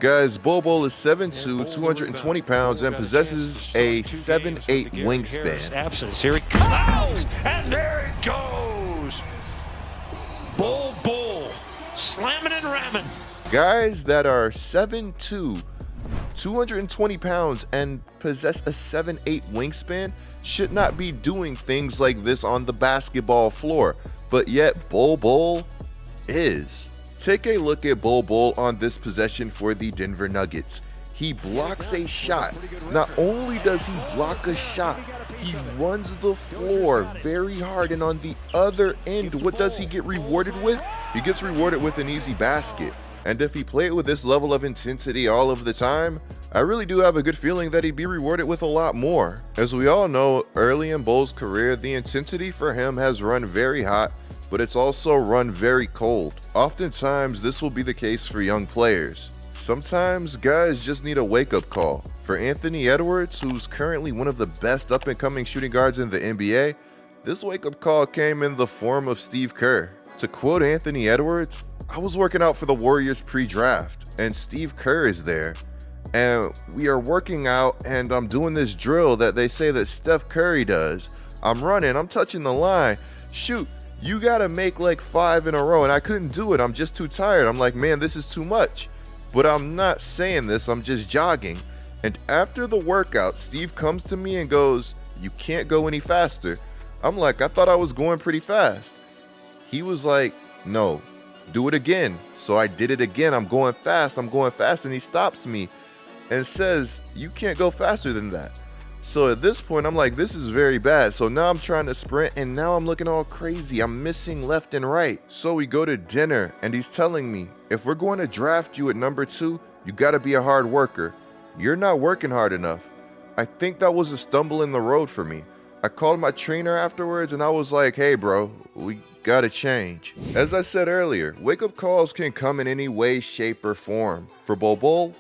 Guys, Bol Bol is 7'2", 220 pounds, and possesses a 7'8" wingspan. Absence. Here he comes, and there he goes. Bol Bol, slamming and ramming. Guys that are 7'2", 220 pounds, and possess a 7'8" wingspan should not be doing things like this on the basketball floor, but yet Bol Bol is. Take a look at Bol Bol on this possession for the Denver Nuggets. He blocks a shot. Not only does he block a shot, he runs the floor very hard, and on the other end, what does he get rewarded with? He gets rewarded with an easy basket. And if he played with this level of intensity all of the time, I really do have a good feeling that he'd be rewarded with a lot more. As we all know, early in Bol's career, the intensity for him has run very hot, but it's also run very cold. Oftentimes, this will be the case for young players. Sometimes, guys just need a wake-up call. For Anthony Edwards, who's currently one of the best up-and-coming shooting guards in the NBA, this wake-up call came in the form of Steve Kerr. To quote Anthony Edwards, "I was working out for the Warriors pre-draft, and Steve Kerr is there, and we are working out, and I'm doing this drill that they say that Steph Curry does. I'm running, I'm touching the line. Shoot, you gotta make like 5 in a row," and I couldn't do it. I'm just too tired. I'm like, man, this is too much. But I'm not saying this, I'm just jogging. And after the workout, Steve comes to me and goes, "You can't go any faster." I'm like, I thought I was going pretty fast. He was like, "No, do it again." So I did it again. I'm going fast, and he stops me and says, "You can't go faster than that." So at this point, I'm like, this is very bad. So now I'm trying to sprint, and now I'm looking all crazy. I'm missing left and right. So we go to dinner, and he's telling me, if we're going to draft you at number 2, you gotta be a hard worker. You're not working hard enough. I think that was a stumble in the road for me. I called my trainer afterwards, and I was like, hey bro, we gotta change. As I said earlier, wake-up calls can come in any way, shape, or form. For Bol Bol,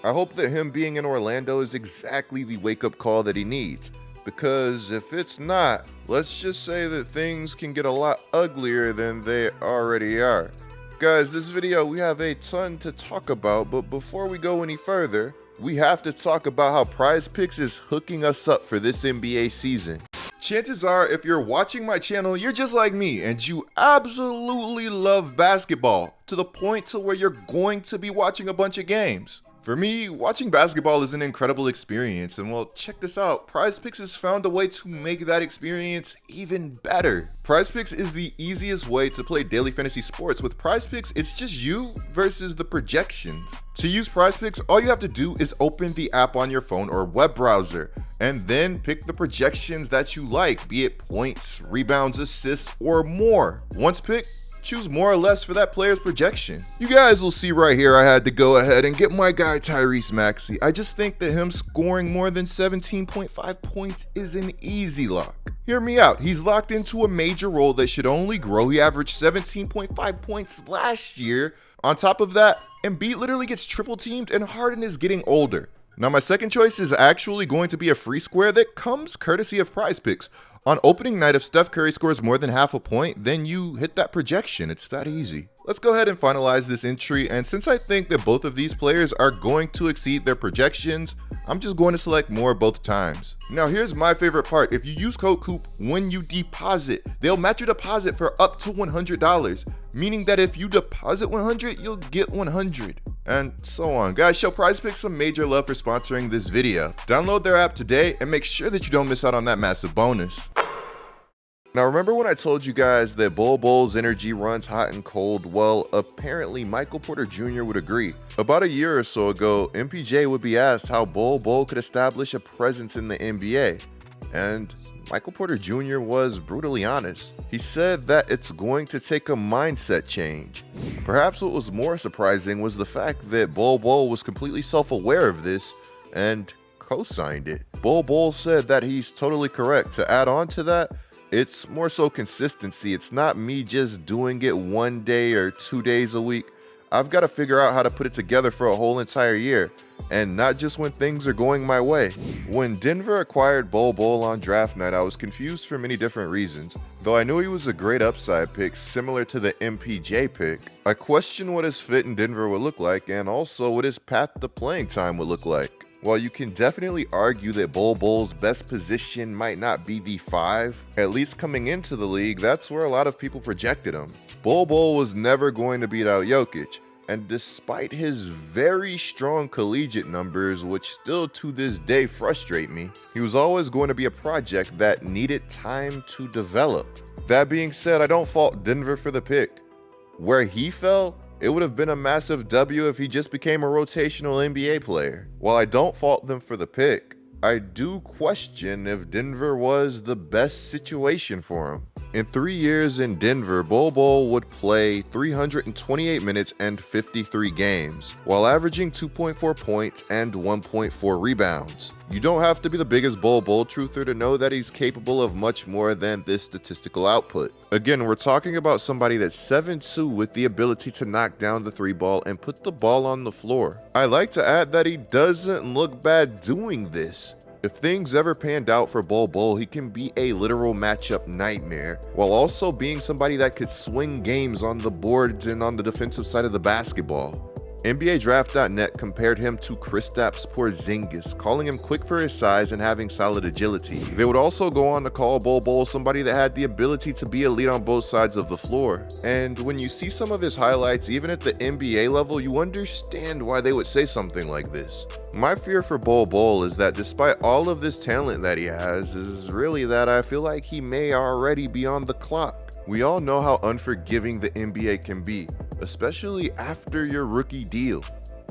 I hope that him being in Orlando is exactly the wake-up call that he needs. Because if it's not, let's just say that things can get a lot uglier than they already are. Guys, this video, we have a ton to talk about, but before we go any further, we have to talk about how PrizePicks is hooking us up for this NBA season. Chances are, if you're watching my channel, you're just like me, and you absolutely love basketball, to the point to where you're going to be watching a bunch of games. For me, watching basketball is an incredible experience, and well, check this out. PrizePicks has found a way to make that experience even better. PrizePicks is the easiest way to play daily fantasy sports. With PrizePicks, it's just you versus the projections. To use PrizePicks, all you have to do is open the app on your phone or web browser, and then pick the projections that you like, be it points, rebounds, assists, or more. Once picked, choose more or less for that player's projection. You guys will see right here I had to go ahead and get my guy Tyrese Maxey. I just think that him scoring more than 17.5 points is an easy lock. Hear me out, he's locked into a major role that should only grow. He averaged 17.5 points last year. On top of that, Embiid literally gets triple teamed, and Harden is getting older. Now my second choice is actually going to be a free square that comes courtesy of PrizePicks. On opening night, if Steph Curry scores more than half a point, then you hit that projection. It's that easy. Let's go ahead and finalize this entry, and since I think that both of these players are going to exceed their projections, I'm just going to select more both times. Now here's my favorite part. If you use code COOP when you deposit, they'll match your deposit for up to $100, meaning that if you deposit 100, you'll get 100. And so on. Guys, show PrizePicks some major love for sponsoring this video. Download their app today and make sure that you don't miss out on that massive bonus. Now remember when I told you guys that Bol Bol's energy runs hot and cold? Well, apparently Michael Porter Jr. would agree. About a year or so ago, MPJ would be asked how Bol Bol could establish a presence in the NBA. And Michael Porter Jr. was brutally honest. He said that it's going to take a mindset change. Perhaps what was more surprising was the fact that Bol Bol was completely self-aware of this and co-signed it. Bol Bol said that he's totally correct. To add on to that, it's more so consistency. It's not me just doing it 1 day or 2 days a week. I've got to figure out how to put it together for a whole entire year, and not just when things are going my way. When Denver acquired Bol Bol on draft night, I was confused for many different reasons. Though I knew he was a great upside pick similar to the MPJ pick, I questioned what his fit in Denver would look like and also what his path to playing time would look like. While you can definitely argue that Bol Bol's best position might not be the 5, at least coming into the league, that's where a lot of people projected him. Bol Bol was never going to beat out Jokic, and despite his very strong collegiate numbers, which still to this day frustrate me, he was always going to be a project that needed time to develop. That being said, I don't fault Denver for the pick. Where he fell, it would have been a massive W if he just became a rotational NBA player. While I don't fault them for the pick, I do question if Denver was the best situation for him. In 3 years in Denver, Bol Bol would play 328 minutes and 53 games, while averaging 2.4 points and 1.4 rebounds. You don't have to be the biggest Bol Bol truther to know that he's capable of much more than this statistical output. Again, we're talking about somebody that's 7'2" with the ability to knock down the 3 ball and put the ball on the floor. I like to add that he doesn't look bad doing this. If things ever panned out for Bol Bol, he can be a literal matchup nightmare, while also being somebody that could swing games on the boards and on the defensive side of the basketball. NBADraft.net compared him to Kristaps Porzingis, calling him quick for his size and having solid agility. They would also go on to call Bol Bol somebody that had the ability to be elite on both sides of the floor. And when you see some of his highlights, even at the NBA level, you understand why they would say something like this. My fear for Bol Bol is that despite all of this talent that he has, is really that I feel like he may already be on the clock. We all know how unforgiving the NBA can be, especially after your rookie deal.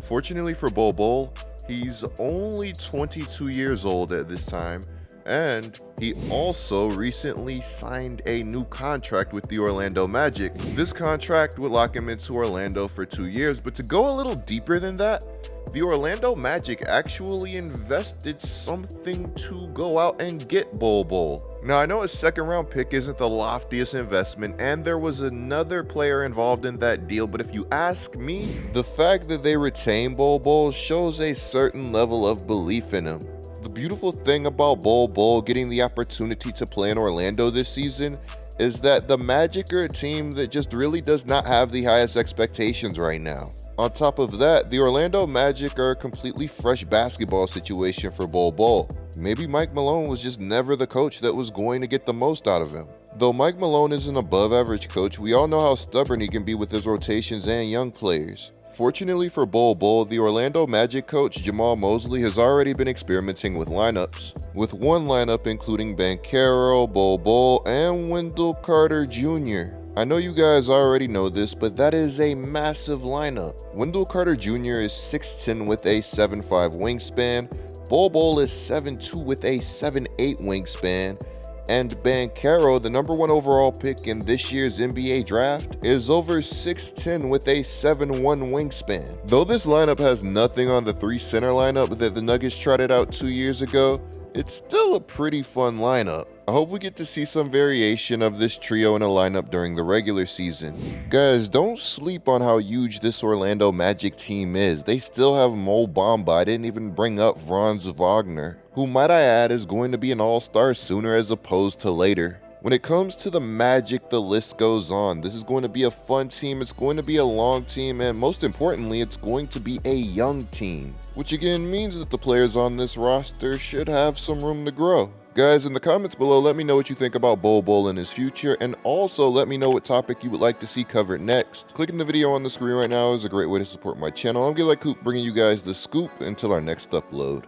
Fortunately for Bol Bol, he's only 22 years old at this time, and he also recently signed a new contract with the Orlando Magic. This contract would lock him into Orlando for 2 years, but to go a little deeper than that, the Orlando Magic actually invested something to go out and get Bol Bol. Now, I know a second-round pick isn't the loftiest investment, and there was another player involved in that deal, but if you ask me, the fact that they retain Bol Bol shows a certain level of belief in him. The beautiful thing about Bol Bol getting the opportunity to play in Orlando this season is that the Magic are a team that just really does not have the highest expectations right now. On top of that, the Orlando Magic are a completely fresh basketball situation for Bol Bol. Maybe Mike Malone was just never the coach that was going to get the most out of him. Though Mike Malone is an above-average coach, we all know how stubborn he can be with his rotations and young players. Fortunately for Bol Bol, the Orlando Magic coach Jamal Mosley has already been experimenting with lineups, with one lineup including Banchero, Bol Bol, and Wendell Carter Jr. I know you guys already know this, but that is a massive lineup. Wendell Carter Jr. is 6'10" with a 7'5" wingspan, Bol Bol is 7'2" with a 7'8" wingspan, and Banchero, the number 1 overall pick in this year's NBA draft, is over 6'10" with a 7'1" wingspan. Though this lineup has nothing on the 3 center lineup that the Nuggets trotted out 2 years ago, it's still a pretty fun lineup. I hope we get to see some variation of this trio in a lineup during the regular season. Guys, don't sleep on how huge this Orlando Magic team is. They still have Mo Bamba. I didn't even bring up Franz Wagner, who, might I add, is going to be an all-star sooner as opposed to later. When it comes to the Magic, the list goes on. This is going to be a fun team, it's going to be a long team, and most importantly, it's going to be a young team, which again means that the players on this roster should have some room to grow. Guys, in the comments below, let me know what you think about Bol Bol in his future, and also let me know what topic you would like to see covered next. Clicking the video on the screen right now is a great way to support my channel. I'm GETLIKECOOP, bringing you guys the scoop until our next upload.